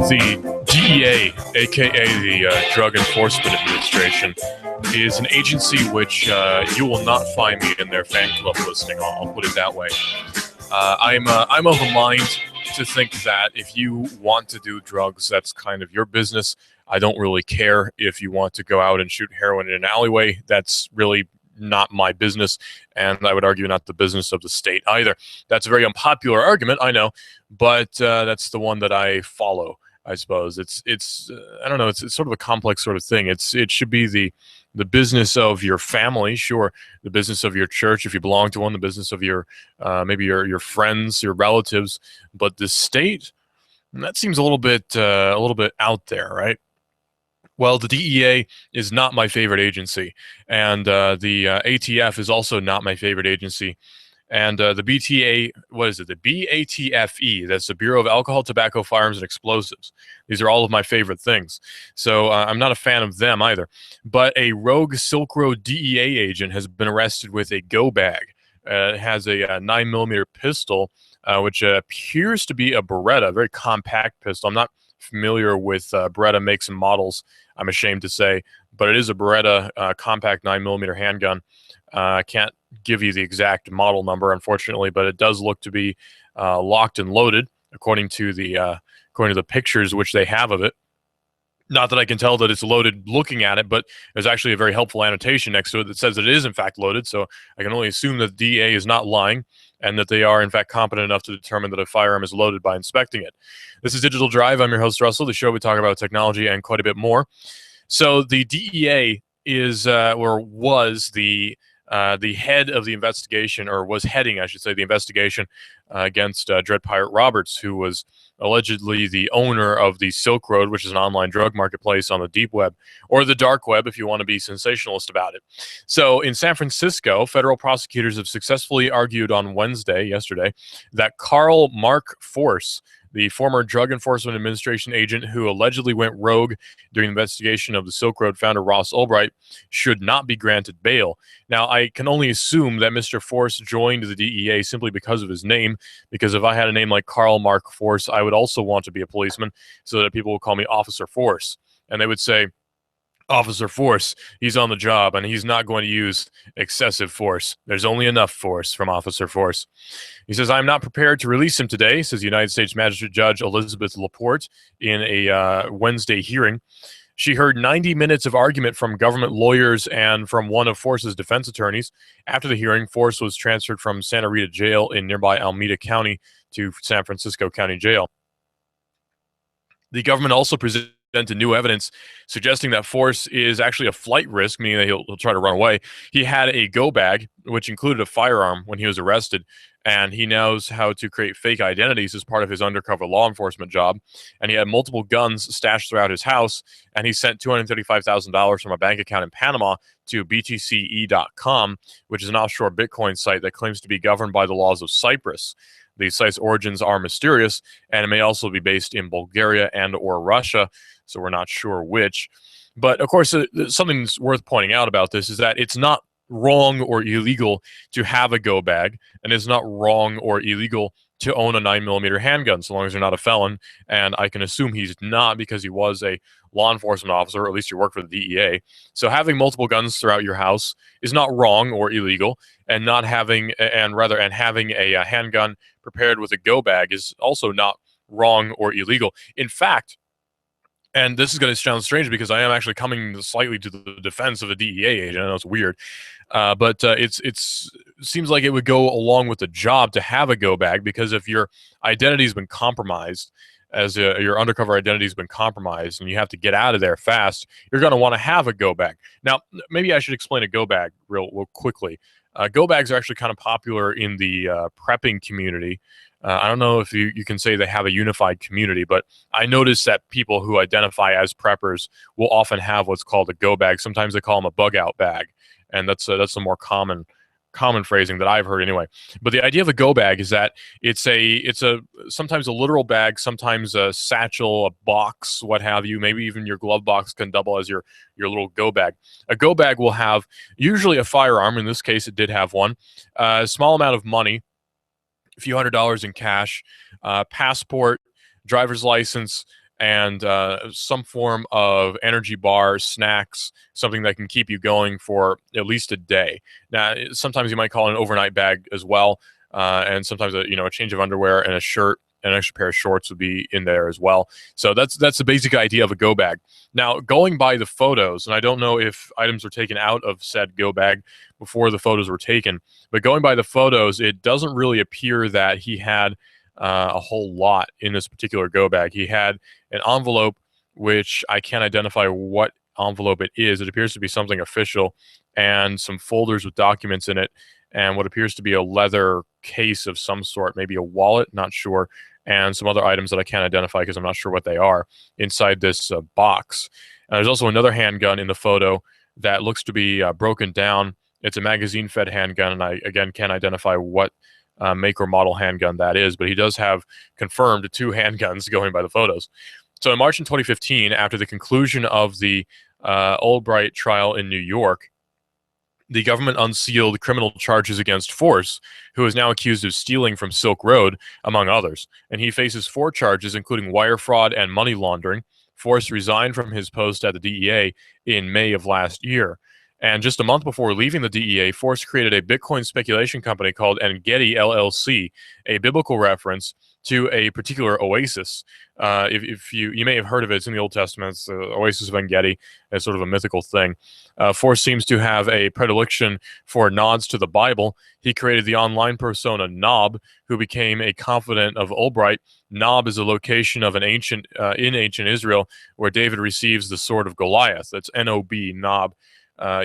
The DEA, aka the Drug Enforcement Administration, is an agency which you will not find me in their fan club listing. I'll put it that way. I'm of a mind to think that if you want to do drugs, that's kind of your business. I don't really care if you want to go out and shoot heroin in an alleyway. That's really not my business, and I would argue not the business of the state either. That's a very unpopular argument, I know, but that's the one that I follow. I suppose it's I don't know. It's sort of a complex sort of thing. It should be the business of your family, sure, the business of your church if you belong to one, the business of your maybe your friends, your relatives, but the state, that seems a little bit out there, right? Well, the DEA is not my favorite agency, and the ATF is also not my favorite agency. And the BTA, what is it? The BATFE, that's the Bureau of Alcohol, Tobacco, Firearms, and Explosives. These are all of my favorite things. So I'm not a fan of them either. But a rogue Silk Road DEA agent has been arrested with a go bag. It has a 9mm pistol, which appears to be a Beretta, a very compact pistol. I'm not familiar with Beretta makes and models, I'm ashamed to say, but it is a Beretta compact 9mm handgun. I can't give you the exact model number, unfortunately, but it does look to be locked and loaded according to the pictures which they have of it. Not that I can tell that it's loaded looking at it, but there's actually a very helpful annotation next to it that says that it is in fact loaded, so I can only assume that the DEA is not lying and that they are in fact competent enough to determine that a firearm is loaded by inspecting it. This is Digital Drive. I'm your host, Russell. The show we talk about technology and quite a bit more. So the DEA is or was the head of the investigation, or was heading, I should say, the investigation against Dread Pirate Roberts, who was allegedly the owner of the Silk Road, which is an online drug marketplace on the deep web, or the dark web if you want to be sensationalist about it. So in San Francisco, federal prosecutors have successfully argued on yesterday, that Carl Mark Force, the former Drug Enforcement Administration agent who allegedly went rogue during the investigation of the Silk Road founder Ross Ulbright, should not be granted bail. Now, I can only assume that Mr. Force joined the DEA simply because of his name, because if I had a name like Carl Mark Force, I would also want to be a policeman so that people would call me Officer Force. And they would say, Officer Force, he's on the job and he's not going to use excessive force. There's only enough force from Officer Force. He says, I'm not prepared to release him today, says United States Magistrate Judge Elizabeth Laporte in a Wednesday hearing. She heard 90 minutes of argument from government lawyers and from one of Force's defense attorneys. After the hearing, Force was transferred from Santa Rita Jail in nearby Alameda County to San Francisco County Jail. The government also presented new evidence suggesting that Force is actually a flight risk, meaning that he'll try to run away. He had a go bag, which included a firearm when he was arrested, and he knows how to create fake identities as part of his undercover law enforcement job. And he had multiple guns stashed throughout his house, and he sent $235,000 from a bank account in Panama to BTCE.com, which is an offshore Bitcoin site that claims to be governed by the laws of Cyprus. The site's origins are mysterious, and it may also be based in Bulgaria and or Russia, so we're not sure which. But, of course, something that's worth pointing out about this is that it's not wrong or illegal to have a go bag, and it's not wrong or illegal to own a 9mm handgun, so long as you're not a felon. And I can assume he's not, because he was a law enforcement officer, or at least he worked for the DEA. So having multiple guns throughout your house is not wrong or illegal, and having a handgun prepared with a go bag is also not wrong or illegal. In fact, and this is going to sound strange because I am actually coming slightly to the defense of a DEA agent. I know it's weird, but it seems like it would go along with the job to have a go bag, because if your identity has been compromised, your undercover identity has been compromised, and you have to get out of there fast, you're going to want to have a go bag. Now, maybe I should explain a go bag real quickly. Go bags are actually kind of popular in the prepping community. I don't know if you can say they have a unified community, but I noticed that people who identify as preppers will often have what's called a go bag. Sometimes they call them a bug out bag, and that's the more common phrasing that I've heard anyway. But the idea of a go bag is that it's a sometimes a literal bag, sometimes a satchel, a box, what have you. Maybe even your glove box can double as your little go bag. A go bag will have usually a firearm. In this case, it did have one. A small amount of money, a few $100s in cash, passport, driver's license, and some form of energy bar, snacks, something that can keep you going for at least a day. Now, sometimes you might call it an overnight bag as well, and sometimes a change of underwear and a shirt and an extra pair of shorts would be in there as well. So that's the basic idea of a go bag. Now, going by the photos, and I don't know if items were taken out of said go bag before the photos were taken, but going by the photos, it doesn't really appear that he had a whole lot in this particular go bag. He had an envelope, which I can't identify what envelope it is. It appears to be something official, and some folders with documents in it, and what appears to be a leather case of some sort, maybe a wallet, not sure, and some other items that I can't identify because I'm not sure what they are inside this box. There's also another handgun in the photo that looks to be broken down. It's a magazine-fed handgun, and I, again, can't identify what make or model handgun that is, but he does have confirmed 2 handguns going by the photos. So in March in 2015, after the conclusion of the Albright trial in New York, the government unsealed criminal charges against Force, who is now accused of stealing from Silk Road, among others. And he faces 4 charges, including wire fraud and money laundering. Force resigned from his post at the DEA in May of last year. And just a month before leaving the DEA, Force created a Bitcoin speculation company called Engedi LLC, a biblical reference to a particular oasis. If you may have heard of it, it's in the Old Testament. It's the Oasis of Engedi. It's sort of a mythical thing. Force seems to have a predilection for nods to the Bible. He created the online persona Nob, who became a confidant of Albright. Nob is a location of an ancient Israel where David receives the sword of Goliath. That's N-O-B, Nob.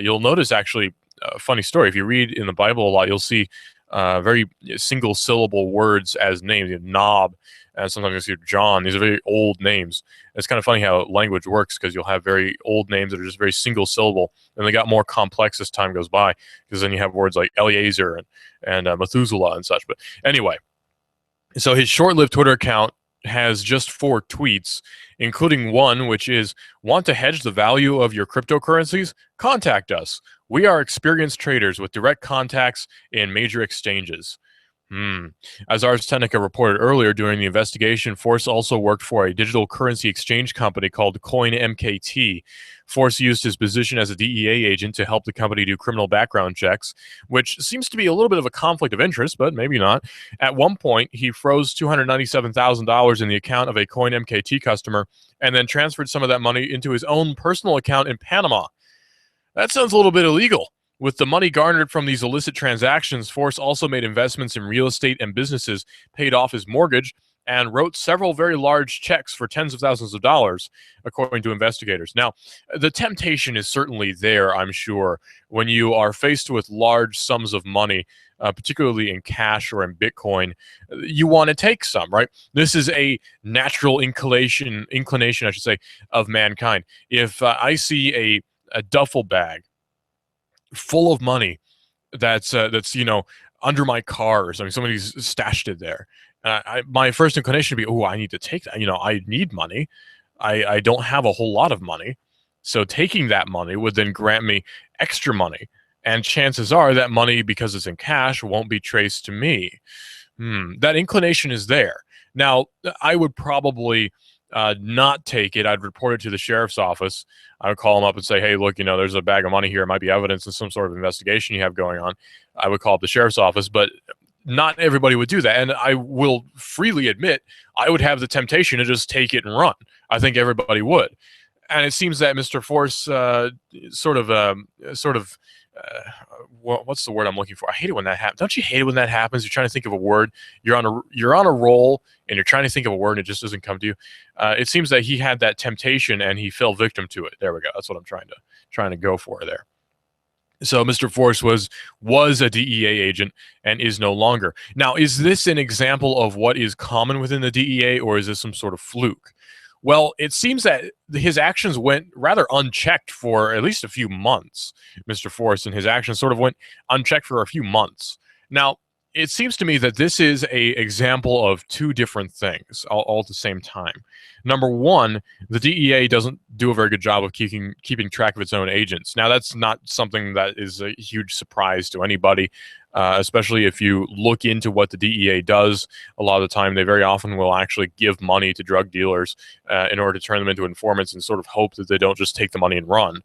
You'll notice, actually, a funny story. If you read in the Bible a lot, you'll see very single syllable words as names. Nob, and sometimes you'll see John. These are very old names. It's kind of funny how language works, because you'll have very old names that are just very single syllable, and they got more complex as time goes by, because then you have words like Eliezer and Methuselah and such. But anyway, so his short-lived Twitter account has just 4 tweets, including one which is, "Want to hedge the value of your cryptocurrencies? Contact us. We are experienced traders with direct contacts in major exchanges." As Ars Technica reported earlier, during the investigation, Force also worked for a digital currency exchange company called CoinMKT. Force used his position as a DEA agent to help the company do criminal background checks, which seems to be a little bit of a conflict of interest, but maybe not. At one point, he froze $297,000 in the account of a CoinMKT customer and then transferred some of that money into his own personal account in Panama. That sounds a little bit illegal. With the money garnered from these illicit transactions, Force also made investments in real estate and businesses, paid off his mortgage, and wrote several very large checks for tens of thousands of dollars, according to investigators. Now, the temptation is certainly there, I'm sure, when you are faced with large sums of money, particularly in cash or in Bitcoin. You want to take some, right? This is a natural inclination, I should say, of mankind. If I see a duffel bag full of money that's under my car or something, somebody's stashed it there, my first inclination would be, oh, I need to take that. I need money. I don't have a whole lot of money, so taking that money would then grant me extra money, and chances are that money, because it's in cash, won't be traced to me. That inclination is there. Now, I would probably not take it. I'd report it to the sheriff's office. I would call them up and say, hey, look, there's a bag of money here. It might be evidence in some sort of investigation you have going on. I would call up the sheriff's office, but not everybody would do that. And I will freely admit, I would have the temptation to just take it and run. I think everybody would. And it seems that Mr. Force what's the word I'm looking for? I hate it when that happens. Don't you hate it when that happens? You're trying to think of a word. You're on a roll, and you're trying to think of a word, and it just doesn't come to you. It seems that he had that temptation, and he fell victim to it. There we go. That's what I'm trying to go for there. So Mr. Force was a DEA agent and is no longer. Now, is this an example of what is common within the DEA, or is this some sort of fluke? Well, it seems that his actions went rather unchecked for at least a few months. Mr. Force and his actions sort of went unchecked for a few months. Now, it seems to me that this is a example of two different things all at the same time. Number one, the DEA doesn't do a very good job of keeping track of its own agents. Now, that's not something that is a huge surprise to anybody, especially if you look into what the DEA does. A lot of the time, they very often will actually give money to drug dealers in order to turn them into informants and sort of hope that they don't just take the money and run.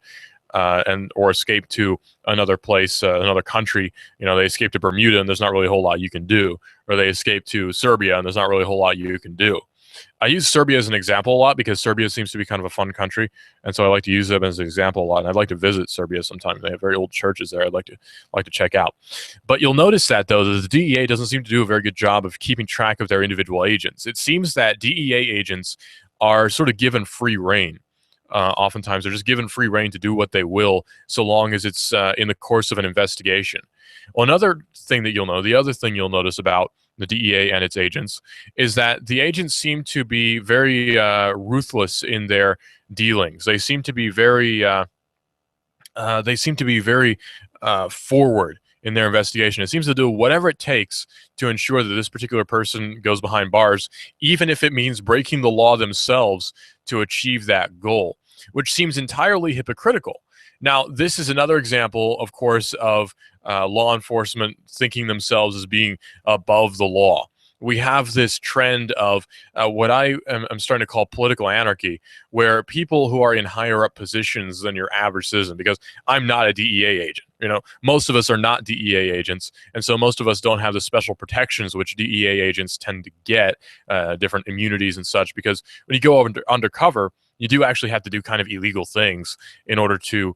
Or escape to another place, another country. You know, they escape to Bermuda, and there's not really a whole lot you can do. Or they escape to Serbia, and there's not really a whole lot you can do. I use Serbia as an example a lot because Serbia seems to be kind of a fun country, and so I like to use them as an example a lot. And I'd like to visit Serbia sometime. They have very old churches there. I'd like to check out. But you'll notice that though the DEA doesn't seem to do a very good job of keeping track of their individual agents. It seems that DEA agents are sort of given free rein. Oftentimes, they're just given free rein to do what they will, so long as it's in the course of an investigation. Well, another thing that you'll know, the other thing you'll notice about the DEA and its agents, is that the agents seem to be very ruthless in their dealings. They seem to be very forward in their investigation. It seems to do whatever it takes to ensure that this particular person goes behind bars, even if it means breaking the law themselves to achieve that goal, which seems entirely hypocritical. Now, this is another example, of course, of law enforcement thinking themselves as being above the law. We have this trend of what I'm starting to call political anarchy, where people who are in higher up positions than your average citizen, because I'm not a DEA agent, you know, most of us are not DEA agents, and so most of us don't have the special protections which DEA agents tend to get, different immunities and such, because when you go undercover, you do actually have to do kind of illegal things in order to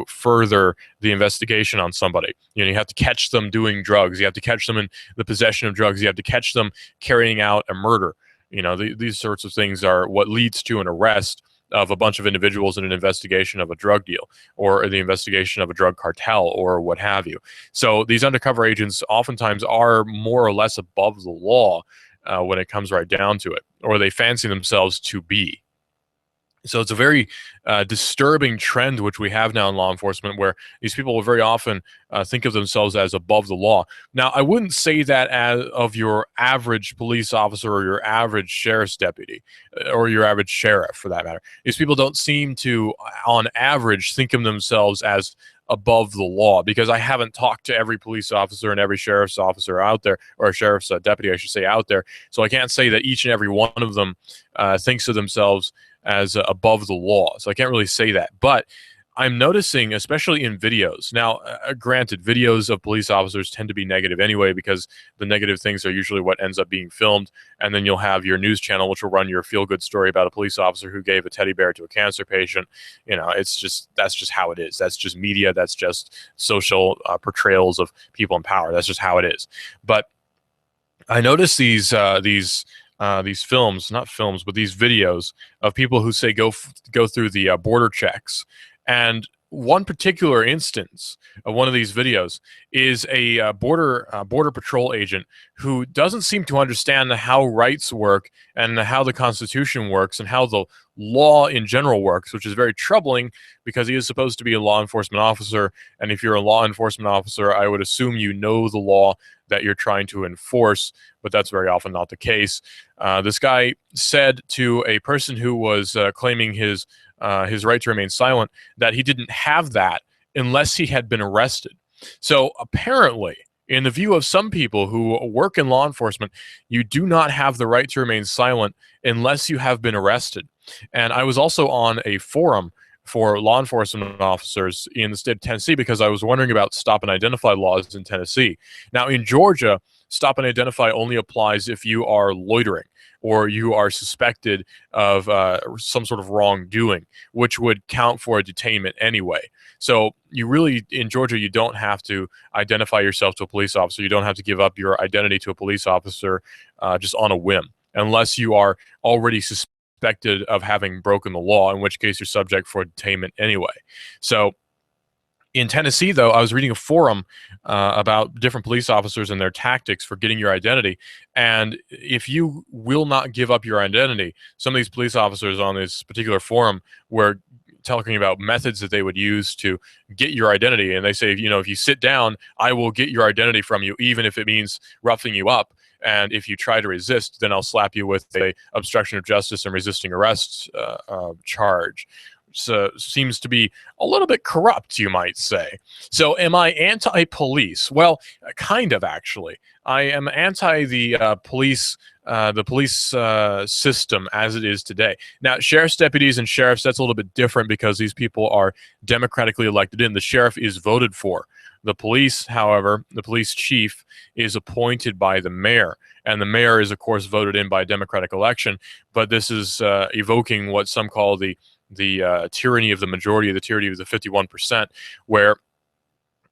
further the investigation on somebody. You know, you have to catch them doing drugs. You have to catch them in the possession of drugs. You have to catch them carrying out a murder. You know, these sorts of things are what leads to an arrest of a bunch of individuals in an investigation of a drug deal or the investigation of a drug cartel or what have you. So these undercover agents oftentimes are more or less above the law when it comes right down to it, or they fancy themselves to be. So it's a very disturbing trend which we have now in law enforcement, where these people will very often think of themselves as above the law. Now, I wouldn't say that of your average police officer or your average sheriff's deputy or your average sheriff, for that matter. These people don't seem to, on average, think of themselves as above the law, because I haven't talked to every police officer and every sheriff's officer out there, or a sheriff's deputy, I should say, out there. So I can't say that each and every one of them thinks of themselves as above the law. So I can't really say that. But I'm noticing, especially in videos. Now, granted, videos of police officers tend to be negative anyway, because the negative things are usually what ends up being filmed. And then you'll have your news channel, which will run your feel-good story about a police officer who gave a teddy bear to a cancer patient. You know, that's just how it is. That's just media. That's just social portrayals of people in power. That's just how it is. But I notice these films, not films, but these videos of people who say go through the border checks. And one particular instance of one of these videos is a border patrol agent who doesn't seem to understand how rights work and how the Constitution works and how the law in general works, which is very troubling because he is supposed to be a law enforcement officer. And if you're a law enforcement officer, I would assume you know the law that you're trying to enforce, but that's very often not the case. This guy said to a person who was claiming his right to remain silent that he didn't have that unless he had been arrested. So apparently, in the view of some people who work in law enforcement, you do not have the right to remain silent unless you have been arrested. And I was also on a forum for law enforcement officers in the state of Tennessee because I was wondering about stop and identify laws in Tennessee. Now, in Georgia, stop and identify only applies if you are loitering or you are suspected of some sort of wrongdoing, which would count for a detainment anyway. So you really, in Georgia, you don't have to identify yourself to a police officer. You don't have to give up your identity to a police officer just on a whim, unless you are already suspected of having broken the law, in which case you're subject for detainment anyway. So in Tennessee, though, I was reading a forum about different police officers and their tactics for getting your identity. And if you will not give up your identity, some of these police officers on this particular forum were talking about methods that they would use to get your identity. And they say, you know, if you sit down, I will get your identity from you, even if it means roughing you up. And if you try to resist, then I'll slap you with a obstruction of justice and resisting arrest charge. So seems to be a little bit corrupt, you might say. So am I anti-police? Well, kind of, actually. I am anti the police system as it is today. Now, sheriff's deputies and sheriffs, that's a little bit different because these people are democratically elected in. The sheriff is voted for. The police, however, the police chief is appointed by the mayor, and the mayor is, of course, voted in by a democratic election. But this is evoking what some call the tyranny of the majority, the tyranny of the 51%, where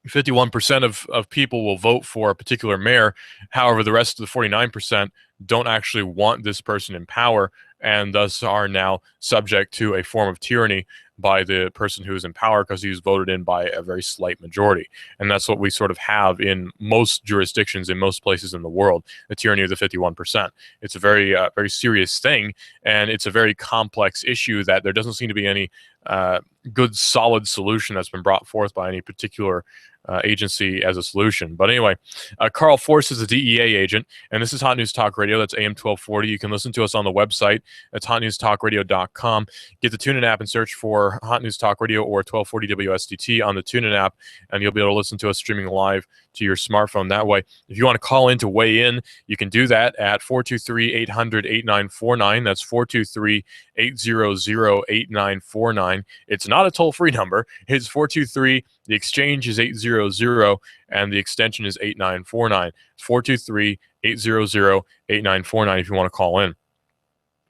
51% of people will vote for a particular mayor. However, the rest of the 49% don't actually want this person in power, and thus are now subject to a form of tyranny by the person who is in power because he was voted in by a very slight majority. And that's what we sort of have in most jurisdictions in most places in the world, the tyranny of the 51%. It's a very, very serious thing, and it's a very complex issue that there doesn't seem to be any good, solid solution that's been brought forth by any particular agency as a solution. But anyway, Carl Force is a DEA agent, and this is Hot News Talk Radio. That's AM 1240. You can listen to us on the website. That's hotnewstalkradio.com. Get the TuneIn app and search for Hot News Talk Radio or 1240 WSDT on the TuneIn app, and you'll be able to listen to us streaming live to your smartphone that way. If you want to call in to weigh in, you can do that at 423-800-8949. That's 423-800-8949. It's not a toll-free number. It's 423. The exchange is 800, and the extension is 8949. 423-800-8949 if you want to call in.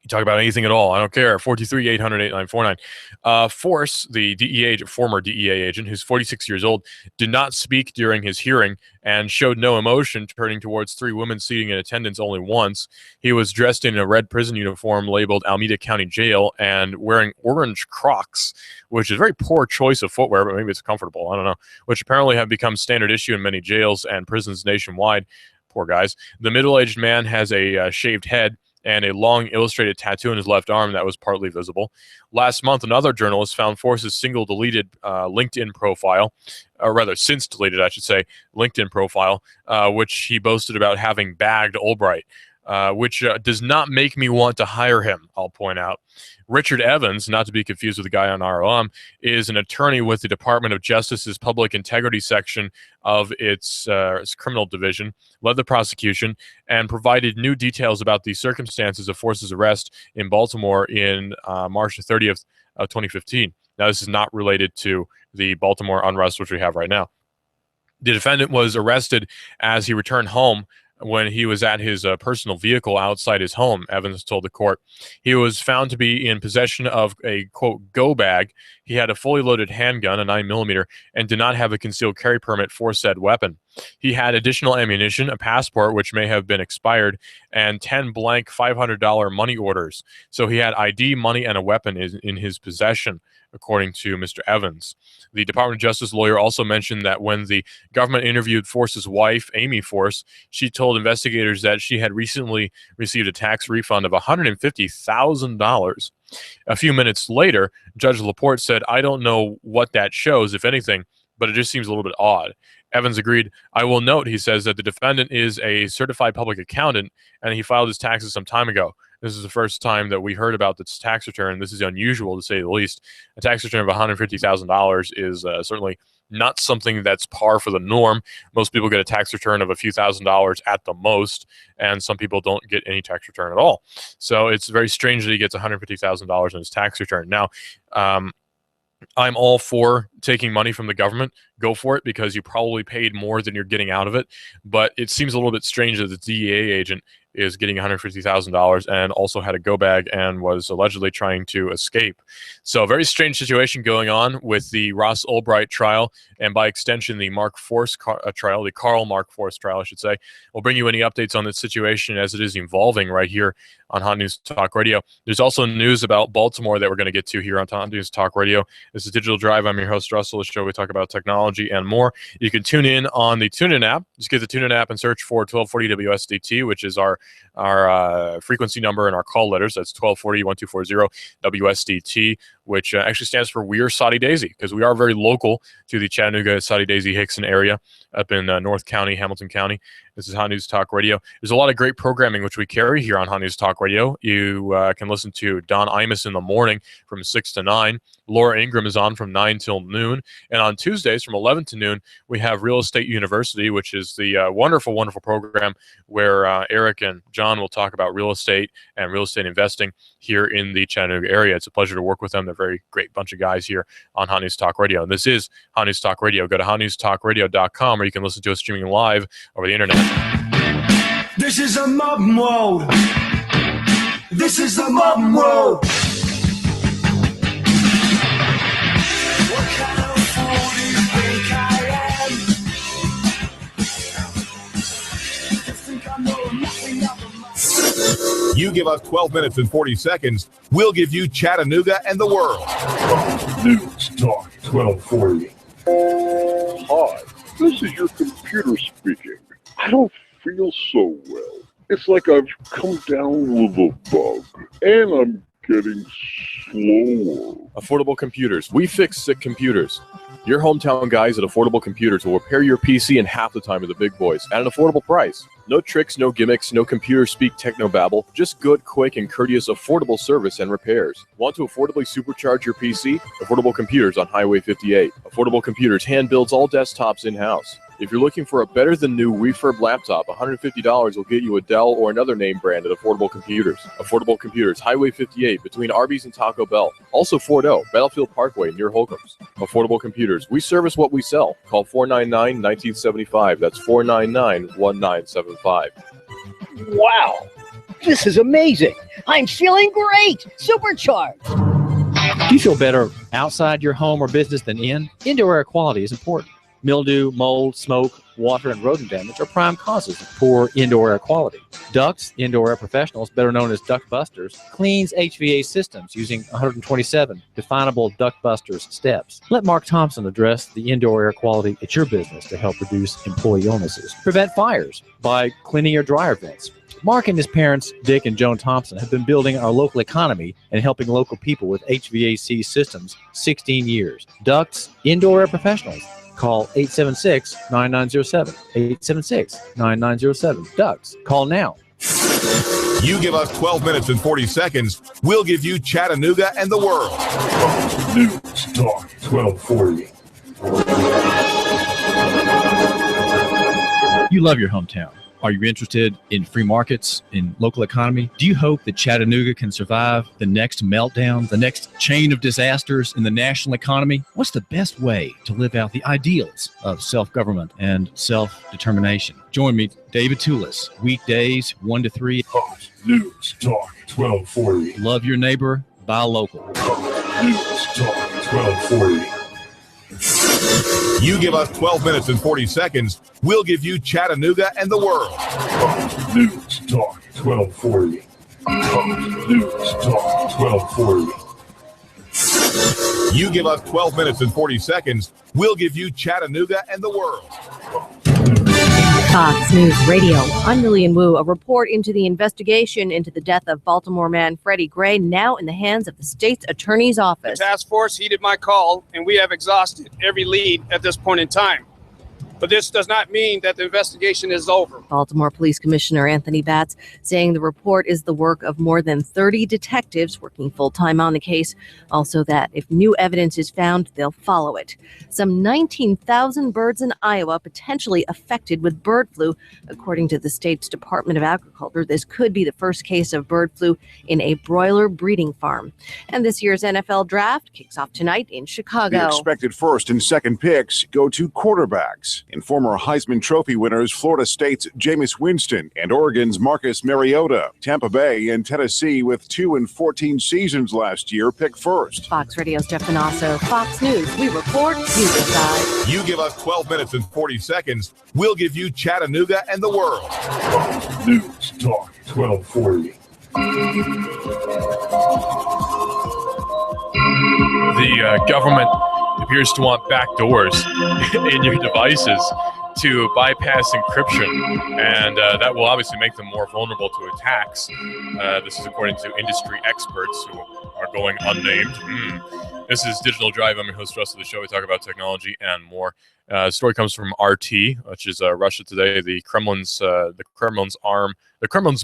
You talk about anything at all, I don't care. 423-800-8949. Force, the DEA agent, former DEA agent, who's 46 years old, did not speak during his hearing and showed no emotion, turning towards three women seating in attendance only once. He was dressed in a red prison uniform labeled Alameda County Jail and wearing orange Crocs, which is a very poor choice of footwear, but maybe it's comfortable, I don't know, which apparently have become standard issue in many jails and prisons nationwide. Poor guys. The middle-aged man has a shaved head and a long illustrated tattoo on his left arm that was partly visible. Last month, another journalist found Force's single deleted LinkedIn profile, or rather, since deleted, I should say, LinkedIn profile, which he boasted about having bagged Albright, which does not make me want to hire him, I'll point out. Richard Evans, not to be confused with the guy on ROM, is an attorney with the Department of Justice's Public Integrity section of its criminal division, led the prosecution, and provided new details about the circumstances of Force's arrest in Baltimore in March 30th of 2015. Now, this is not related to the Baltimore unrest, which we have right now. The defendant was arrested as he returned home when he was at his personal vehicle outside his home, Evans told the court. He was found to be in possession of a, quote, go bag. He had a fully loaded handgun, a 9mm, and did not have a concealed carry permit for said weapon. He had additional ammunition, a passport, which may have been expired, and 10 blank $500 money orders. So he had ID, money, and a weapon in his possession, according to Mr. Evans. The Department of Justice lawyer also mentioned that when the government interviewed Force's wife, Amy Force, she told investigators that she had recently received a tax refund of $150,000. A few minutes later, Judge Laporte said, "I don't know what that shows, if anything, but it just seems a little bit odd." Evans agreed. "I will note," he says, "that the defendant is a certified public accountant, and he filed his taxes some time ago. This is the first time that we heard about this tax return. This is unusual, to say the least. A tax return of $150,000 is certainly not something that's par for the norm. Most people get a tax return of a few $1,000s at the most, and some people don't get any tax return at all. So it's very strange that he gets $150,000 in his tax return. Now, I'm all for taking money from the government. Go for it, because you probably paid more than you're getting out of it. But it seems a little bit strange that the DEA agent is getting $150,000 and also had a go bag and was allegedly trying to escape. So a very strange situation going on with the Ross Albright trial, and by extension, the Mark Force trial, the Carl Mark Force trial, I should say. We'll bring you any updates on this situation as it is evolving right here on Hot News Talk Radio. There's also news about Baltimore that we're going to get to here on Hot News Talk Radio. This is Digital Drive. I'm your host, Russell. The show we talk about technology and more. You can tune in on the TuneIn app. Just get the TuneIn app and search for 1240 WSDT, which is our frequency number and our call letters. That's 1240-1240 WSDT. which actually stands for We're Soddy Daisy, because we are very local to the Chattanooga, Soddy Daisy, Hickson area up in North County, Hamilton County. This is Hot News Talk Radio. There's a lot of great programming which we carry here on Hot News Talk Radio. You can listen to Don Imus in the morning from 6 to 9. Laura Ingram is on from 9 till noon. And on Tuesdays from 11 to noon, we have Real Estate University, which is the wonderful, wonderful program where Eric and John will talk about real estate and real estate investing here in the Chattanooga area. It's a pleasure to work with them. They're a very great bunch of guys here on Hot News Talk Radio. And this is Hot News Talk Radio. Go to hotnewstalkradio.com, or you can listen to us streaming live over the internet. This is a mob world. This is the mob world. What kind of fool do you think I am? You think I know nothing of my... You give us 12 minutes and 40 seconds, we'll give you Chattanooga and the world. News Talk 1240. Hi, this is your computer speaking. I don't feel so well. It's like I've come down with a bug, and I'm getting slower. Affordable Computers. We fix sick computers. Your hometown guys at Affordable Computers will repair your PC in half the time of the big boys at an affordable price. No tricks, no gimmicks, no computer speak technobabble. Just good, quick, and courteous affordable service and repairs. Want to affordably supercharge your PC? Affordable Computers on Highway 58. Affordable Computers hand builds all desktops in-house. If you're looking for a better-than-new refurb laptop, $150 will get you a Dell or another name brand at Affordable Computers. Affordable Computers, Highway 58, between Arby's and Taco Bell. Also Fort O, Battlefield Parkway near Holcomb's. Affordable Computers, we service what we sell. Call 499-1975. That's 499-1975. Wow, this is amazing. I'm feeling great. Supercharged. Do you feel better outside your home or business than in? Indoor air quality is important. Mildew, mold, smoke, water, and rodent damage are prime causes of poor indoor air quality. Ducts, Indoor Air Professionals, better known as Duct Busters, cleans HVAC systems using 127 definable Duct Busters steps. Let Mark Thompson address the indoor air quality at your business to help reduce employee illnesses. Prevent fires by cleaning your dryer vents. Mark and his parents, Dick and Joan Thompson, have been building our local economy and helping local people with HVAC systems 16 years. Ducts, Indoor Air Professionals. Call 876-9907. 876-9907. Ducks. Call now. You give us 12 minutes and 40 seconds, we'll give you Chattanooga and the world. News Talk 1240. You love your hometown. Are you interested in free markets, in local economy? Do you hope that Chattanooga can survive the next meltdown, the next chain of disasters in the national economy? What's the best way to live out the ideals of self-government and self-determination? Join me, David Toulis, weekdays 1 to 3. Hot News Talk 1240. Love your neighbor, buy local. Hot News Talk 1240. You give us 12 minutes and 40 seconds, we'll give you Chattanooga and the world. Hot News Talk 1240. Hot News Talk 1240. You give us 12 minutes and 40 seconds, we'll give you Chattanooga and the world. Fox News Radio. I'm Lillian Wu. A report into the investigation into the death of Baltimore man Freddie Gray now in the hands of the state's attorney's office. The task force heeded my call, and we have exhausted every lead at this point in time. But this does not mean that the investigation is over. Baltimore Police Commissioner Anthony Batts saying the report is the work of more than 30 detectives working full-time on the case. Also that if new evidence is found, they'll follow it. Some 19,000 birds in Iowa potentially affected with bird flu. According to the state's Department of Agriculture, this could be the first case of bird flu in a broiler breeding farm. And this year's NFL draft kicks off tonight in Chicago. The expected first and second picks go to quarterbacks. In former Heisman Trophy winners Florida State's Jameis Winston and Oregon's Marcus Mariota. Tampa Bay and Tennessee, with 2 and 14 seasons last year, pick first. Fox Radio's Jeff Donasso. Fox News. We report, you decide. You give us 12 minutes and 40 seconds, we'll give you Chattanooga and the world. Hot News Talk 1240. The government appears to want backdoors in your devices to bypass encryption, and that will obviously make them more vulnerable to attacks. This is according to industry experts who are going unnamed. This is Digital Drive. I'm your host, Russ of the show. We talk about technology and more. Story comes from RT, which is Russia Today, the Kremlin's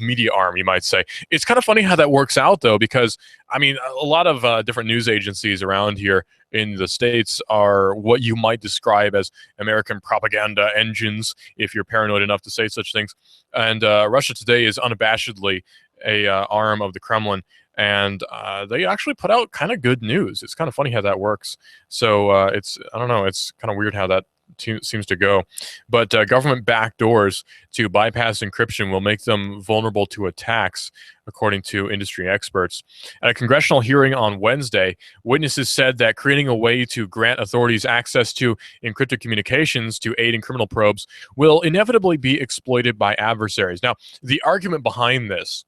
media arm, you might say. It's kind of funny how that works out, though, because I mean, a lot of different news agencies around here in the States are what you might describe as American propaganda engines, if you're paranoid enough to say such things. And Russia Today is unabashedly a arm of the Kremlin. And they actually put out kind of good news. It's kind of funny how that works. So I don't know, it's kind of weird how that seems to go. But government backdoors to bypass encryption will make them vulnerable to attacks, according to industry experts. At a congressional hearing on Wednesday, witnesses said that creating a way to grant authorities access to encrypted communications to aid in criminal probes will inevitably be exploited by adversaries. Now, the argument behind this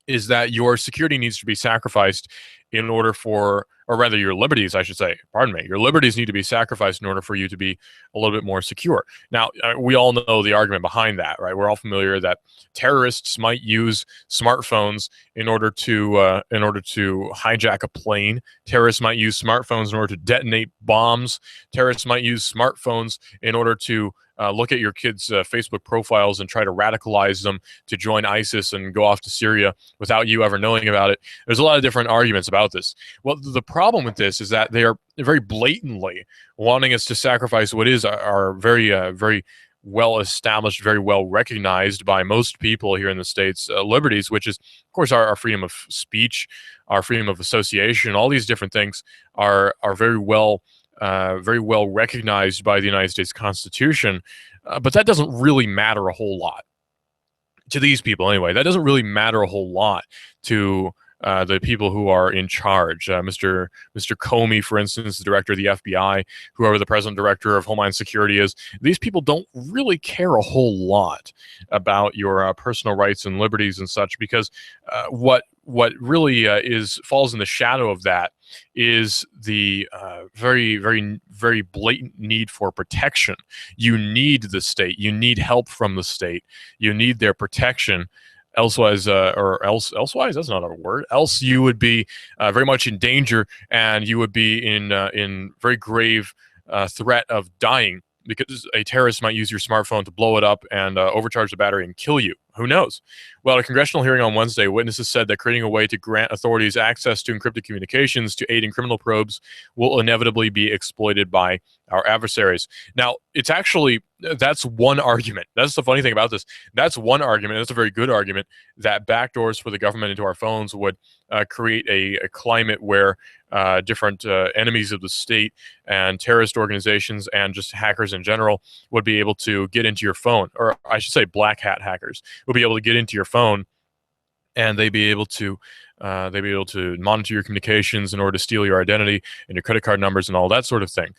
is that your security needs to be sacrificed in order for, or rather your liberties, I should say, pardon me, your liberties need to be sacrificed in order for you to be a little bit more secure. Now, we all know the argument behind that, right? We're all familiar that terrorists might use smartphones in order to hijack a plane. Terrorists might use smartphones in order to detonate bombs. Terrorists might use smartphones in order to look at your kids' Facebook profiles and try to radicalize them to join ISIS and go off to Syria without you ever knowing about it. There's a lot of different arguments about this. Well, the problem with this is that they are very blatantly wanting us to sacrifice what is our very well established, very well recognized by most people here in the States liberties, which is, of course, our freedom of speech, our freedom of association. All these different things are very well recognized by the United States Constitution, but that doesn't really matter a whole lot to these people anyway. That doesn't really matter a whole lot to the people who are in charge. Mr. Comey, for instance, the director of the FBI, whoever the president director of Homeland Security is, these people don't really care a whole lot about your personal rights and liberties and such, because what really falls in the shadow of that is the very blatant need for protection. You need the state. You need help from the state. You need their protection. Elsewise, that's not a word. Else you would be very much in danger, and you would be in very grave threat of dying, because a terrorist might use your smartphone to blow it up and overcharge the battery and kill you. Who knows? Well, at a congressional hearing on Wednesday, witnesses said that creating a way to grant authorities access to encrypted communications to aid in criminal probes will inevitably be exploited by our adversaries. Now, it's actually, that's one argument. That's the funny thing about this. That's one argument. That's a very good argument, that backdoors for the government into our phones would create a climate where different enemies of the state and terrorist organizations and just hackers in general would be able to get into your phone, or I should say black hat hackers would be able to get into your phone, and they'd be able to monitor your communications in order to steal your identity and your credit card numbers and all that sort of thing.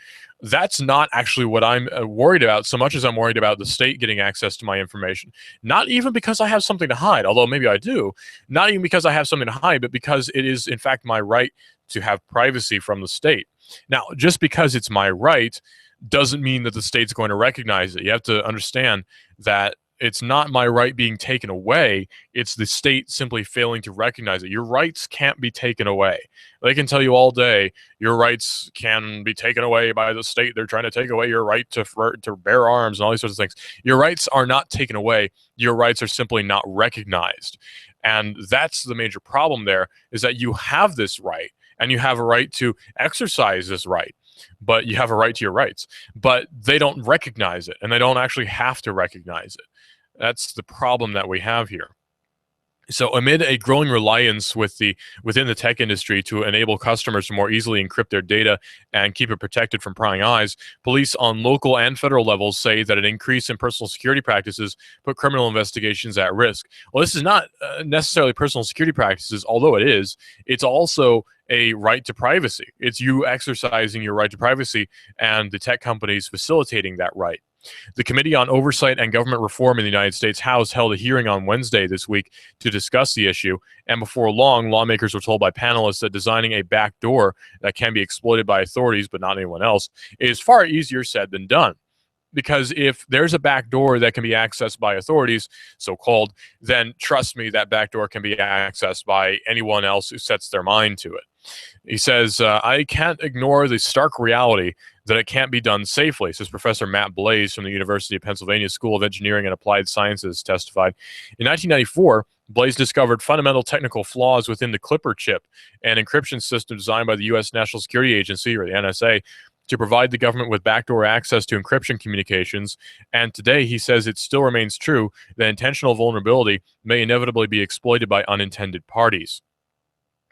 That's not actually what I'm worried about so much as I'm worried about the state getting access to my information. Not even because I have something to hide, although maybe I do. Not even because I have something to hide, but because it is, in fact, my right to have privacy from the state. Now, just because it's my right doesn't mean that the state's going to recognize it. You have to understand that it's not my right being taken away. It's the state simply failing to recognize it. Your rights can't be taken away. They can tell you all day your rights can be taken away by the state. They're trying to take away your right to bear arms and all these sorts of things. Your rights are not taken away. Your rights are simply not recognized. And that's the major problem there, is that you have this right, and you have a right to exercise this right. But you have a right to your rights. But they don't recognize it, and they don't actually have to recognize it. That's the problem that we have here. So amid a growing reliance within the tech industry to enable customers to more easily encrypt their data and keep it protected from prying eyes, police on local and federal levels say that an increase in personal security practices put criminal investigations at risk. Well, this is not necessarily personal security practices, although it is. It's also a right to privacy. It's you exercising your right to privacy and the tech companies facilitating that right. The Committee on Oversight and Government Reform in the United States House held a hearing on Wednesday this week to discuss the issue, and before long, lawmakers were told by panelists that designing a backdoor that can be exploited by authorities but not anyone else is far easier said than done. Because if there's a backdoor that can be accessed by authorities, so-called, then trust me, that backdoor can be accessed by anyone else who sets their mind to it. He says, I can't ignore the stark reality that it can't be done safely, says Professor Matt Blaze from the University of Pennsylvania School of Engineering and Applied Sciences testified. In 1994, Blaze discovered fundamental technical flaws within the Clipper chip, an encryption system designed by the U.S. National Security Agency, or the NSA, to provide the government with backdoor access to encryption communications. And today, he says it still remains true that intentional vulnerability may inevitably be exploited by unintended parties.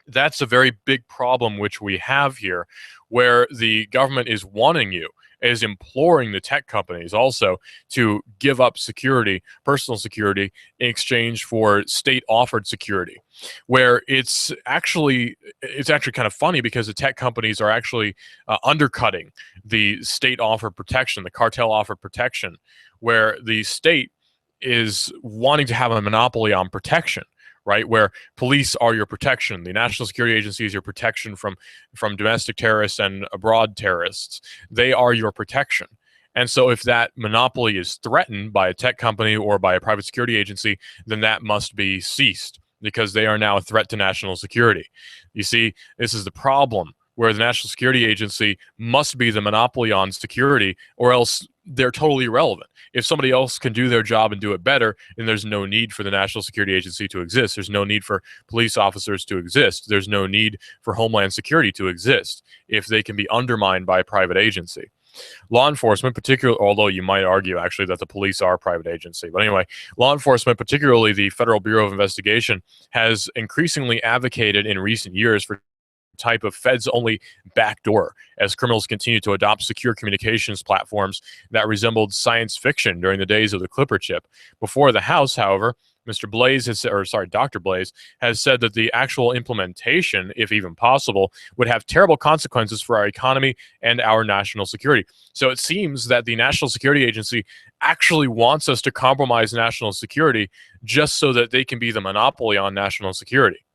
That's a very big problem which we have here, where the government is wanting you, is imploring the tech companies also to give up security, personal security, in exchange for state-offered security, where it's actually kind of funny because the tech companies are actually undercutting the state-offered protection, the cartel-offered protection, where the state is wanting to have a monopoly on protection, right? Where police are your protection. The National Security Agency is your protection from domestic terrorists and abroad terrorists. They are your protection. And so if that monopoly is threatened by a tech company or by a private security agency, then that must be ceased because they are now a threat to national security. You see, this is the problem, where the National Security Agency must be the monopoly on security, or else they're totally irrelevant. If somebody else can do their job and do it better, then there's no need for the National Security Agency to exist. There's no need for police officers to exist. There's no need for Homeland Security to exist if they can be undermined by a private agency. Law enforcement, particularly, although you might argue actually that the police are a private agency. But anyway, law enforcement, particularly the Federal Bureau of Investigation, has increasingly advocated in recent years for type of feds-only backdoor as criminals continue to adopt secure communications platforms that resembled science fiction during the days of the Clipper chip. Before the House, however, Dr. Blaze has said that the actual implementation, if even possible, would have terrible consequences for our economy and our national security. So it seems that the National Security Agency actually wants us to compromise national security just so that they can be the monopoly on national security.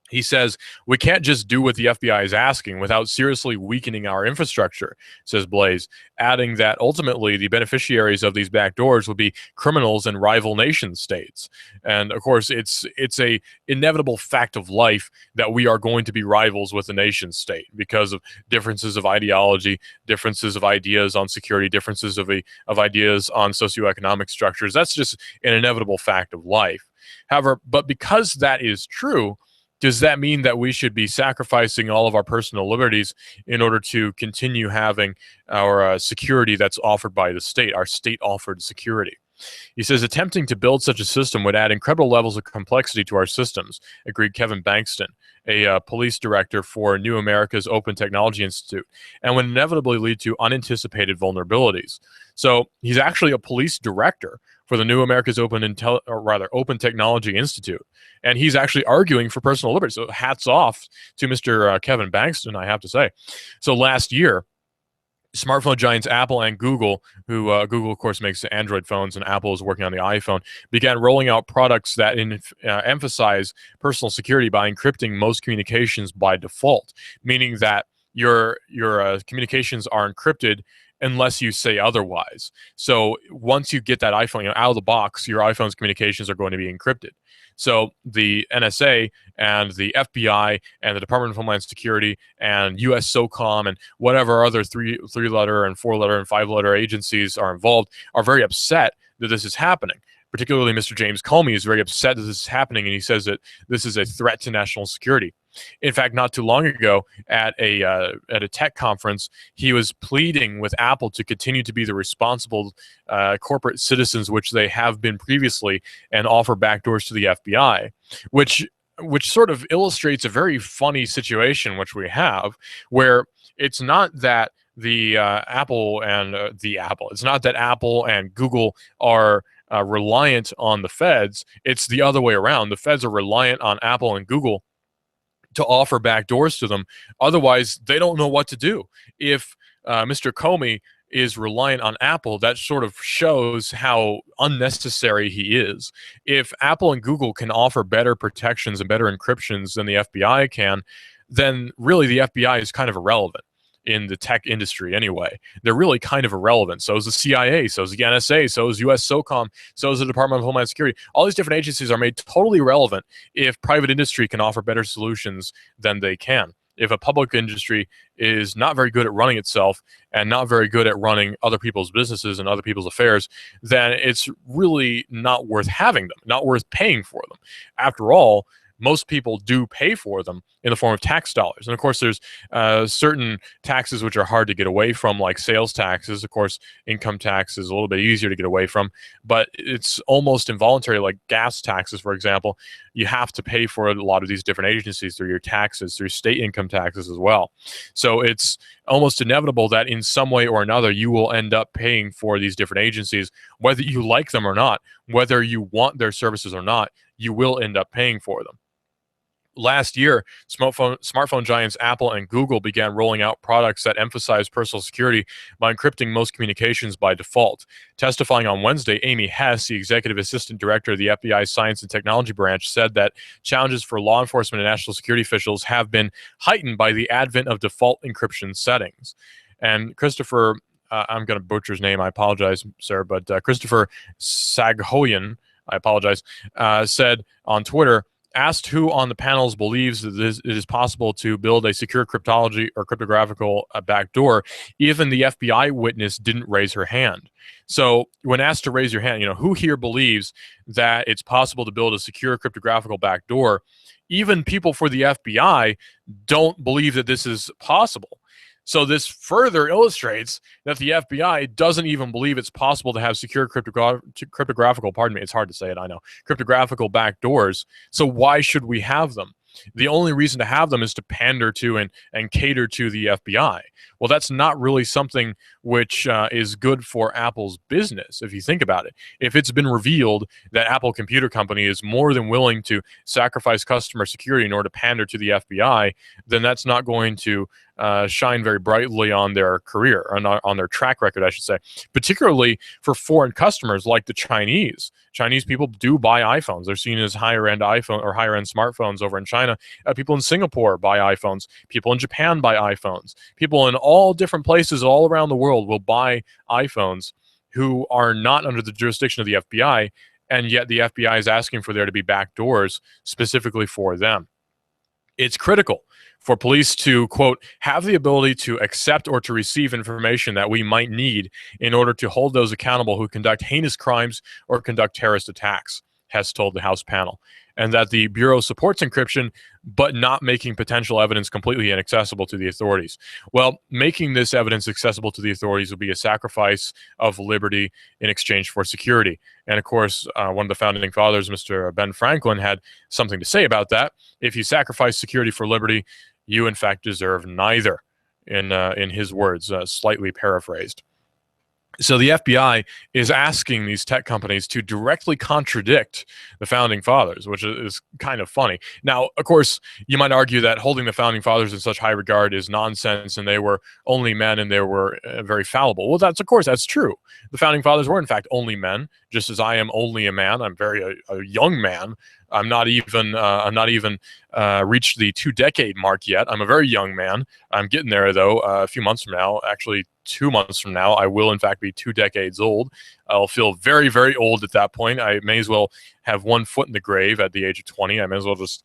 He says, we can't just do what the FBI is asking without seriously weakening our infrastructure, says Blaze, adding that ultimately the beneficiaries of these backdoors will be criminals and rival nation states. And of course, it's a inevitable fact of life that we are going to be rivals with the nation state because of differences of ideology, differences of ideas on security, differences of ideas on socioeconomic structures. That's just an inevitable fact of life. However, but because that is true, does that mean that we should be sacrificing all of our personal liberties in order to continue having our security that's offered by the state, our state-offered security? He says, attempting to build such a system would add incredible levels of complexity to our systems, agreed Kevin Bankston, a police director for New America's Open Technology Institute, and would inevitably lead to unanticipated vulnerabilities. So he's actually a police director for the New America's Open Technology Institute, and he's actually arguing for personal liberty. So hats off to Mr. Kevin Bankston, I have to say. So last year, smartphone giants Apple and Google, who Google, of course, makes Android phones, and Apple is working on the iPhone, began rolling out products that emphasize personal security by encrypting most communications by default, meaning that your communications are encrypted unless you say otherwise. So once you get that iPhone, out of the box, your iPhone's communications are going to be encrypted. So the NSA and the FBI and the Department of Homeland Security and U.S. SOCOM and whatever other three-letter and four-letter and five-letter agencies are involved are very upset that this is happening. Particularly Mr. James Comey is very upset that this is happening, and he says that this is a threat to national security. In fact, not too long ago at a tech conference, he was pleading with Apple to continue to be the responsible corporate citizens which they have been previously and offer backdoors to the FBI, which sort of illustrates a very funny situation which we have, where it's not that the it's not that Apple and Google are reliant on the feds. It's the other way around. The feds are reliant on Apple and Google to offer backdoors to them. Otherwise, they don't know what to do. If Mr. Comey is reliant on Apple, that sort of shows how unnecessary he is. If Apple and Google can offer better protections and better encryptions than the FBI can, then really the FBI is kind of irrelevant. in the tech industry anyway. They're really kind of irrelevant. So is the CIA, so is the NSA, so is US SOCOM, so is the Department of Homeland Security. All these different agencies are made totally irrelevant if private industry can offer better solutions than they can. If a public industry is not very good at running itself and not very good at running other people's businesses and other people's affairs, then it's really not worth having them, not worth paying for them. After all, most people do pay for them in the form of tax dollars. And of course, there's certain taxes which are hard to get away from, like sales taxes. Of course, income tax is a little bit easier to get away from, but it's almost involuntary, like gas taxes, for example. You have to pay for a lot of these different agencies through your taxes, through state income taxes as well. So it's almost inevitable that in some way or another, you will end up paying for these different agencies, whether you like them or not, whether you want their services or not, you will end up paying for them. Last year, smartphone giants Apple and Google began rolling out products that emphasize personal security by encrypting most communications by default. Testifying on Wednesday, Amy Hess, the executive assistant director of the FBI's Science and Technology Branch, said that challenges for law enforcement and national security officials have been heightened by the advent of default encryption settings. And Christopher, I'm going to butcher his name, I apologize, sir, but Christopher Saghoyan, I apologize, said on Twitter, asked who on the panels believes that it is possible to build a secure cryptology or cryptographical backdoor, even the FBI witness didn't raise her hand. So when asked to raise your hand, who here believes that it's possible to build a secure cryptographical backdoor, even people for the FBI don't believe that this is possible. So this further illustrates that the FBI doesn't even believe it's possible to have secure cryptographical, pardon me, it's hard to say it, I know, cryptographical backdoors. So why should we have them? The only reason to have them is to pander to and cater to the FBI. Well, that's not really something which is good for Apple's business, if you think about it. If it's been revealed that Apple Computer Company is more than willing to sacrifice customer security in order to pander to the FBI, then that's not going to shine very brightly on their career, on their track record, I should say, particularly for foreign customers like the Chinese. Chinese people do buy iPhones. They're seen as higher-end iPhone or higher-end smartphones over in China. People in Singapore buy iPhones. People in Japan buy iPhones. People in all different places all around the world will buy iPhones who are not under the jurisdiction of the FBI, and yet the FBI is asking for there to be backdoors specifically for them. It's critical for police to, quote, have the ability to accept or to receive information that we might need in order to hold those accountable who conduct heinous crimes or conduct terrorist attacks, Hess told the House panel, and that the Bureau supports encryption, but not making potential evidence completely inaccessible to the authorities. Well, making this evidence accessible to the authorities will be a sacrifice of liberty in exchange for security. And of course, one of the founding fathers, Mr. Ben Franklin, had something to say about that. If you sacrifice security for liberty, you in fact deserve neither, in his words, slightly paraphrased. So the FBI is asking these tech companies to directly contradict the founding fathers, which is kind of funny. Now, of course, you might argue that holding the founding fathers in such high regard is nonsense, and they were only men, and they were very fallible. Well, that's true. The founding fathers were in fact only men, just as I am only a man. I'm a young man. I'm not even reached the 2-decade mark yet. I'm a very young man. I'm getting there, though. A few months from now, actually 2 months from now, I will in fact be 2 decades old. I'll feel very, very old at that point. I may as well have one foot in the grave at the age of 20. I may as well just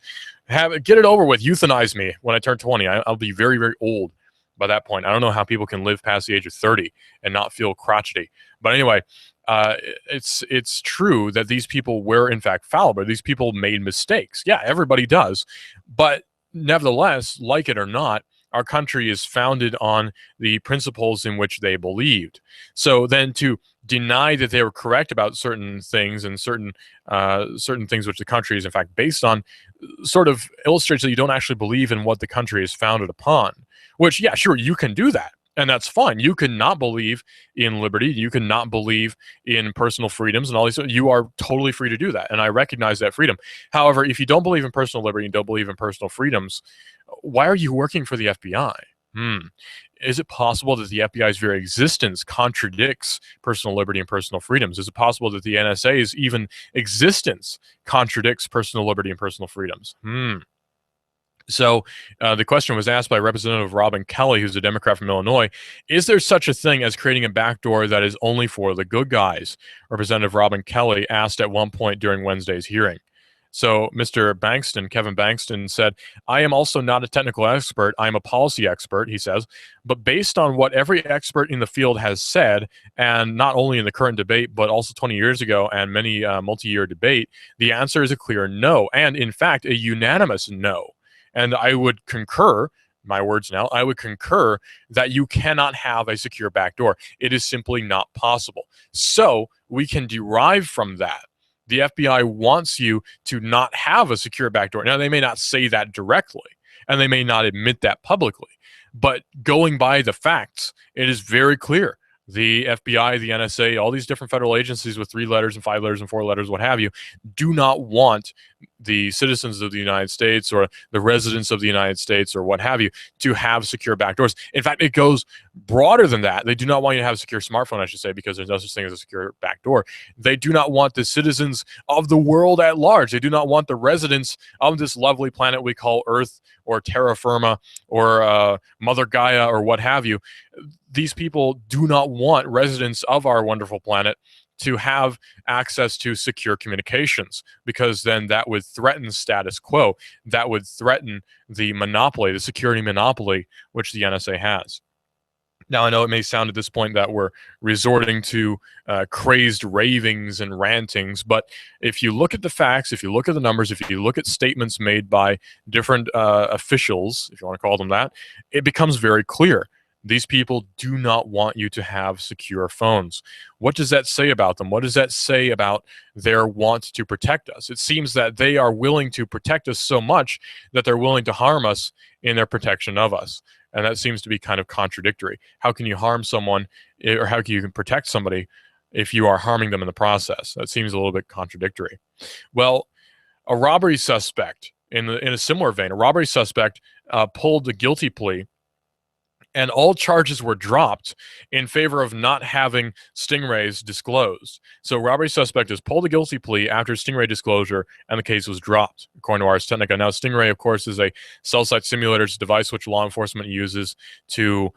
get it over with. Euthanize me when I turn 20. I'll be very, very old by that point. I don't know how people can live past the age of 30 and not feel crotchety. But anyway, it's true that these people were in fact fallible. These people made mistakes. Yeah, everybody does. But nevertheless, like it or not, our country is founded on the principles in which they believed. So then to deny that they were correct about certain things and certain things which the country is in fact based on sort of illustrates that you don't actually believe in what the country is founded upon. Which, yeah, sure, you can do that. And that's fine. You can not believe in liberty. You can not believe in personal freedoms and all these. You are totally free to do that. And I recognize that freedom. However, if you don't believe in personal liberty and don't believe in personal freedoms, why are you working for the FBI? Is it possible that the FBI's very existence contradicts personal liberty and personal freedoms? Is it possible that the NSA's even existence contradicts personal liberty and personal freedoms? So the question was asked by Representative Robin Kelly, who's a Democrat from Illinois, is there such a thing as creating a backdoor that is only for the good guys? Representative Robin Kelly asked at one point during Wednesday's hearing. So Mr. Bankston, Kevin Bankston, said, I am also not a technical expert. I am a policy expert, he says. But based on what every expert in the field has said, and not only in the current debate, but also 20 years ago and many multi-year debate, the answer is a clear no. And in fact, a unanimous no. And I would concur, my words now, I would concur that you cannot have a secure backdoor. It is simply not possible. So we can derive from that. The FBI wants you to not have a secure backdoor. Now, they may not say that directly, and they may not admit that publicly. But going by the facts, it is very clear. The FBI, the NSA, all these different federal agencies with 3 letters and 5 letters and 4 letters, what have you, do not want the citizens of the United States or the residents of the United States or what have you to have secure backdoors. In fact, it goes broader than that. They do not want you to have a secure smartphone, I should say, because there's no such thing as a secure backdoor. They do not want the citizens of the world at large. They do not want the residents of this lovely planet we call Earth or terra firma or Mother Gaia or what have you. These people do not want residents of our wonderful planet to have access to secure communications, because then that would threaten status quo. That would threaten the monopoly, the security monopoly, which the NSA has. Now, I know it may sound at this point that we're resorting to crazed ravings and rantings, but if you look at the facts, if you look at the numbers, if you look at statements made by different officials, if you want to call them that, it becomes very clear. These people do not want you to have secure phones. What does that say about them? What does that say about their want to protect us? It seems that they are willing to protect us so much that they're willing to harm us in their protection of us. And that seems to be kind of contradictory. How can you harm someone, or how can you protect somebody if you are harming them in the process? That seems a little bit contradictory. Well, a robbery suspect, in a similar vein, a robbery suspect pulled the guilty plea, and all charges were dropped in favor of not having stingrays disclosed. So robbery suspect has pulled a guilty plea after stingray disclosure, and the case was dropped, according to Ars Technica. Now, stingray, of course, is a cell site simulator. It's a device which law enforcement uses to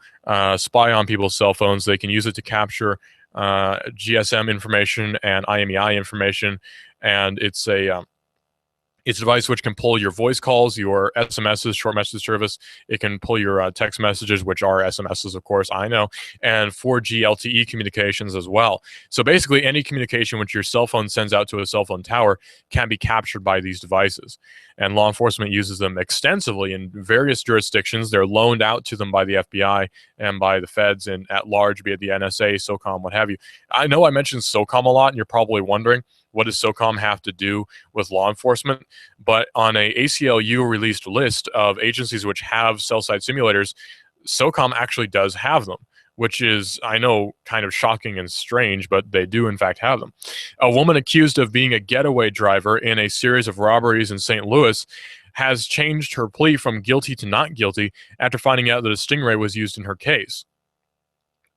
spy on people's cell phones. They can use it to capture GSM information and IMEI information, and it's a device which can pull your voice calls, your SMSs, short message service. It can pull your text messages, which are SMSs, of course, I know, and 4G LTE communications as well. So basically, any communication which your cell phone sends out to a cell phone tower can be captured by these devices. And law enforcement uses them extensively in various jurisdictions. They're loaned out to them by the FBI and by the feds and at large, be it the NSA, SOCOM, what have you. I know I mentioned SOCOM a lot, and you're probably wondering, what does SOCOM have to do with law enforcement? But on a ACLU released list of agencies which have cell site simulators, SOCOM actually does have them, which is, I know, kind of shocking and strange, but they do in fact have them. A woman accused of being a getaway driver in a series of robberies in St. Louis has changed her plea from guilty to not guilty after finding out that a stingray was used in her case.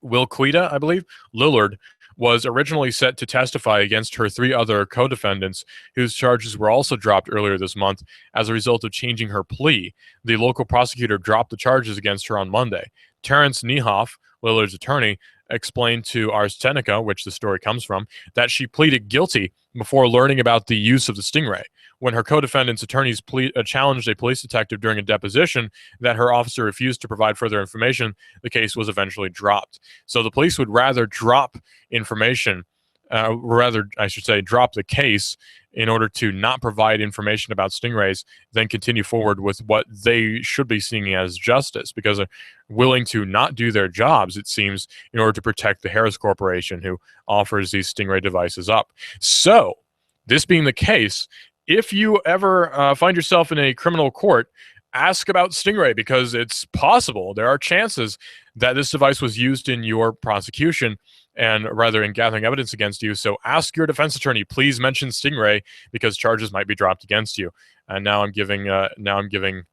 Wilquita, I believe, Lillard, was originally set to testify against her 3 other co-defendants, whose charges were also dropped earlier this month as a result of changing her plea. The local prosecutor dropped the charges against her on Monday. Terrence Niehoff, Lillard's attorney, explained to Ars Technica, which the story comes from, that she pleaded guilty before learning about the use of the stingray. When her co-defendant's attorneys challenged a police detective during a deposition that her officer refused to provide further information, the case was eventually dropped. So the police would rather drop information, drop the case in order to not provide information about stingrays than continue forward with what they should be seeing as justice, because they're willing to not do their jobs, it seems, in order to protect the Harris Corporation, who offers these stingray devices up. So, this being the case, if you ever find yourself in a criminal court, ask about stingray, because it's possible, there are chances that this device was used in your prosecution, and rather in gathering evidence against you. So ask your defense attorney, please mention stingray, because charges might be dropped against you. And now I'm giving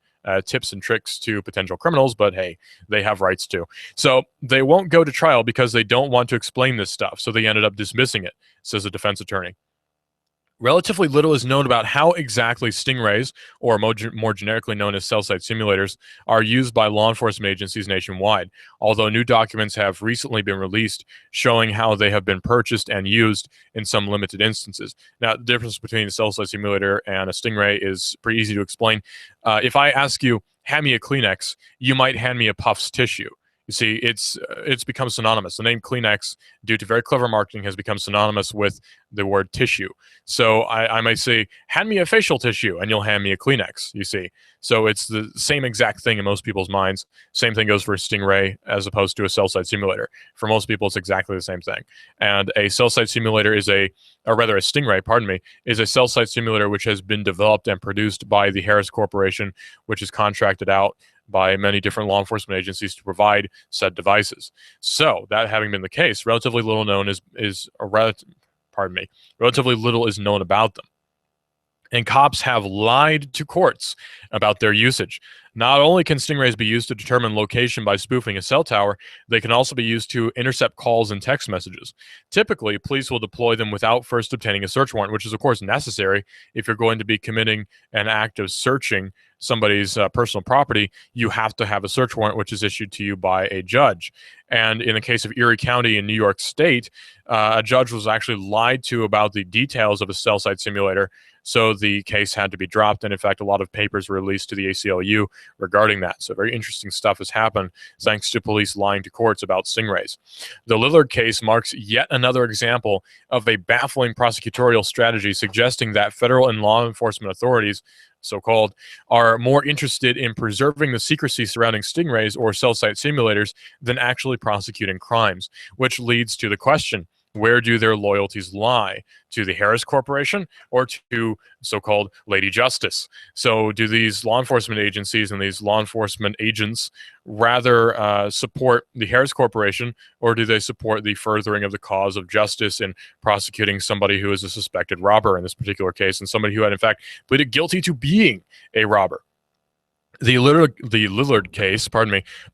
tips and tricks to potential criminals, but hey, they have rights too. So they won't go to trial because they don't want to explain this stuff. So they ended up dismissing it, says a defense attorney. Relatively little is known about how exactly stingrays, or more generically known as cell site simulators, are used by law enforcement agencies nationwide, although new documents have recently been released showing how they have been purchased and used in some limited instances. Now, the difference between a cell site simulator and a stingray is pretty easy to explain. If I ask you, hand me a Kleenex, you might hand me a Puffs tissue. You see, it's become synonymous. The name Kleenex, due to very clever marketing, has become synonymous with the word tissue. So I might say, hand me a facial tissue, and you'll hand me a Kleenex, you see. So it's the same exact thing in most people's minds. Same thing goes for a stingray as opposed to a cell site simulator. For most people, it's exactly the same thing. And a cell site simulator is a stingray, pardon me, is a cell site simulator which has been developed and produced by the Harris Corporation, which is contracted out by many different law enforcement agencies to provide said devices. So, that having been the case, relatively little is known about them. And cops have lied to courts about their usage. Not only can stingrays be used to determine location by spoofing a cell tower, they can also be used to intercept calls and text messages. Typically, police will deploy them without first obtaining a search warrant, which is, of course, necessary if you're going to be committing an act of searching somebody's personal property. You have to have a search warrant, which is issued to you by a judge. And in the case of Erie County in New York State, a judge was actually lied to about the details of a cell site simulator, so the case had to be dropped. And in fact, a lot of papers were released to the ACLU regarding that. So very interesting stuff has happened thanks to police lying to courts about stingrays. The Lillard case marks yet another example of a baffling prosecutorial strategy suggesting that federal and law enforcement authorities, so-called, are more interested in preserving the secrecy surrounding stingrays or cell site simulators than actually prosecuting crimes, which leads to the question, where do their loyalties lie? To the Harris Corporation or to so-called Lady Justice? So do these law enforcement agencies and these law enforcement agents rather support the Harris Corporation, or do they support the furthering of the cause of justice in prosecuting somebody who is a suspected robber in this particular case, and somebody who had in fact pleaded guilty to being a robber? The Lillard case,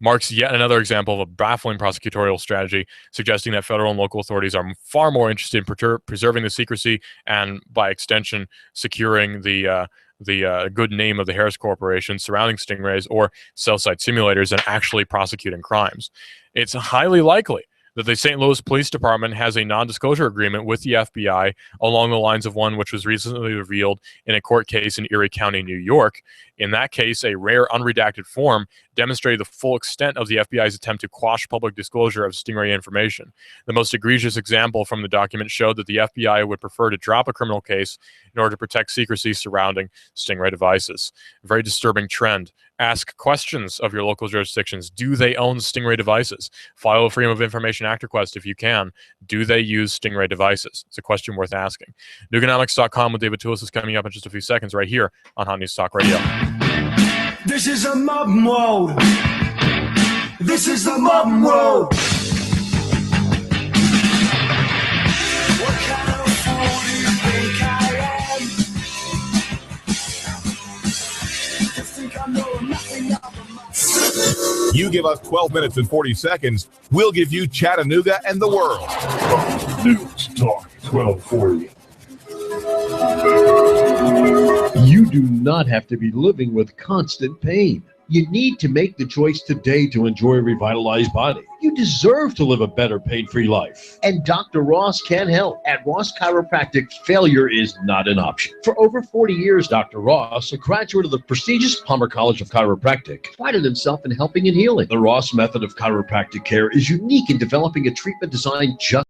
marks yet another example of a baffling prosecutorial strategy, suggesting that federal and local authorities are far more interested in preserving the secrecy and, by extension, securing the good name of the Harris Corporation surrounding stingrays or cell site simulators than actually prosecuting crimes. It's highly likely that the St. Louis Police Department has a non-disclosure agreement with the FBI along the lines of one which was recently revealed in a court case in Erie County, New York. In that case, a rare unredacted form demonstrated the full extent of the FBI's attempt to quash public disclosure of stingray information. The most egregious example from the document showed that the FBI would prefer to drop a criminal case in order to protect secrecy surrounding stingray devices. A very disturbing trend. Ask questions of your local jurisdictions. Do they own stingray devices? File a Freedom of Information Act request if you can. Do they use stingray devices? It's a question worth asking. Nuganomics.com with David Toulis is coming up in just a few seconds right here on Hot News Talk Radio. This is a mob world. This is the mob world. What kind of fool do you think I am? You think I know nothing of You give us 12 minutes and 40 seconds, we'll give you Chattanooga and the world. News Talk 1240. You do not have to be living with constant pain. You need to make the choice today to enjoy a revitalized body. You deserve to live a better pain-free life. And Dr. Ross can help. At Ross Chiropractic, failure is not an option. For over 40 years, Dr. Ross, a graduate of the prestigious Palmer College of Chiropractic, prided himself in helping and healing. The Ross method of chiropractic care is unique in developing a treatment designed just